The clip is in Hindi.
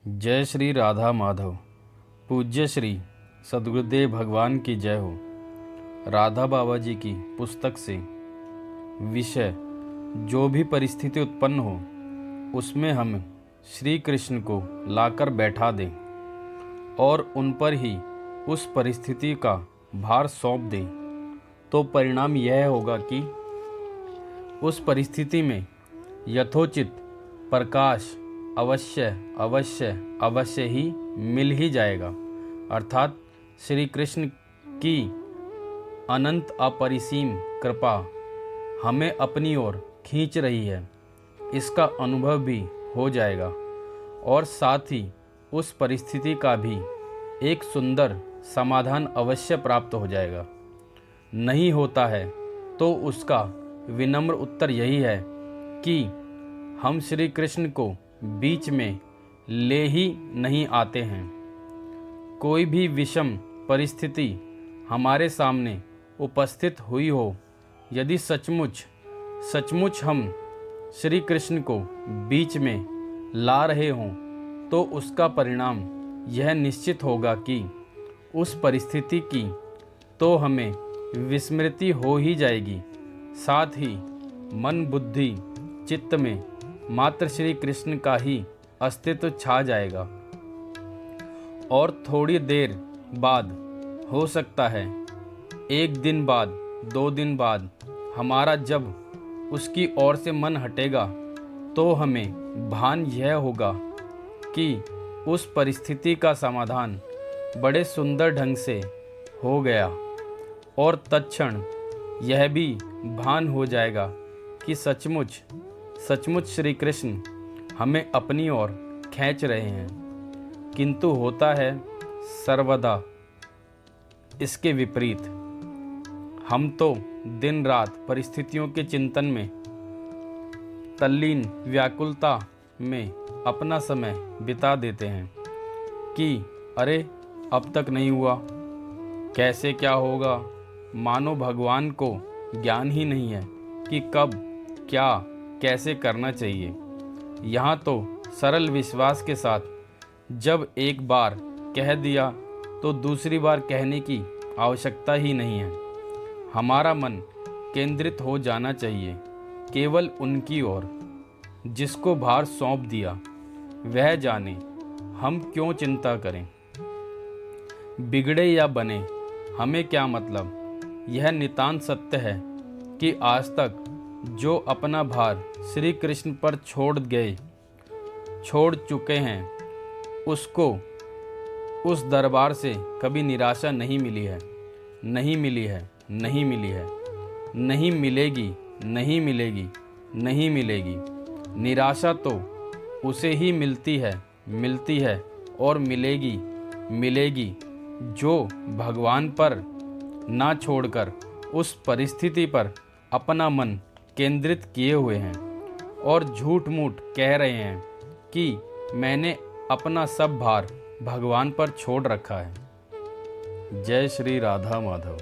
जय श्री राधा माधव। पूज्य श्री सद्गुरुदेव भगवान की जय हो। राधा बाबा जी की पुस्तक से विषय जो भी परिस्थिति उत्पन्न हो उसमें हम श्री कृष्ण को लाकर बैठा दें और उन पर ही उस परिस्थिति का भार सौंप दें तो परिणाम यह होगा कि उस परिस्थिति में यथोचित प्रकाश अवश्य ही मिल ही जाएगा। अर्थात श्री कृष्ण की अनंत अपरिसीम कृपा हमें अपनी ओर खींच रही है, इसका अनुभव भी हो जाएगा और साथ ही उस परिस्थिति का भी एक सुंदर समाधान अवश्य प्राप्त हो जाएगा। नहीं होता है तो उसका विनम्र उत्तर यही है कि हम श्री कृष्ण को बीच में ले ही नहीं आते हैं। कोई भी विषम परिस्थिति हमारे सामने उपस्थित हुई हो, यदि सचमुच हम श्री कृष्ण को बीच में ला रहे हों तो उसका परिणाम यह निश्चित होगा कि उस परिस्थिति की तो हमें विस्मृति हो ही जाएगी, साथ ही मन बुद्धि चित्त में मात्र श्री कृष्ण का ही अस्तित्व छा जाएगा और थोड़ी देर बाद, हो सकता है 1 दिन बाद 2 दिन बाद, हमारा जब उसकी ओर से मन हटेगा तो हमें भान यह होगा कि उस परिस्थिति का समाधान बड़े सुंदर ढंग से हो गया और तत्क्षण यह भी भान हो जाएगा कि सचमुच श्री कृष्ण हमें अपनी ओर खींच रहे हैं। किंतु होता है सर्वदा इसके विपरीत। हम तो दिन रात परिस्थितियों के चिंतन में तल्लीन व्याकुलता में अपना समय बिता देते हैं कि अरे अब तक नहीं हुआ, कैसे क्या होगा। मानो भगवान को ज्ञान ही नहीं है कि कब क्या कैसे करना चाहिए। यहाँ तो सरल विश्वास के साथ जब एक बार कह दिया तो दूसरी बार कहने की आवश्यकता ही नहीं है। हमारा मन केंद्रित हो जाना चाहिए केवल उनकी ओर जिसको भार सौंप दिया, वह जाने हम क्यों चिंता करें। बिगड़े या बने हमें क्या मतलब। यह नितांत सत्य है कि आज तक जो अपना भार श्री कृष्ण पर छोड़ चुके हैं, उसको उस दरबार से कभी निराशा नहीं मिली है, नहीं मिलेगी। निराशा तो उसे ही मिलती है और मिलेगी जो भगवान पर ना छोड़कर उस परिस्थिति पर अपना मन केंद्रित किए हुए हैं और झूठ मूठ कह रहे हैं कि मैंने अपना सब भार भगवान पर छोड़ रखा है। जय श्री राधा माधव।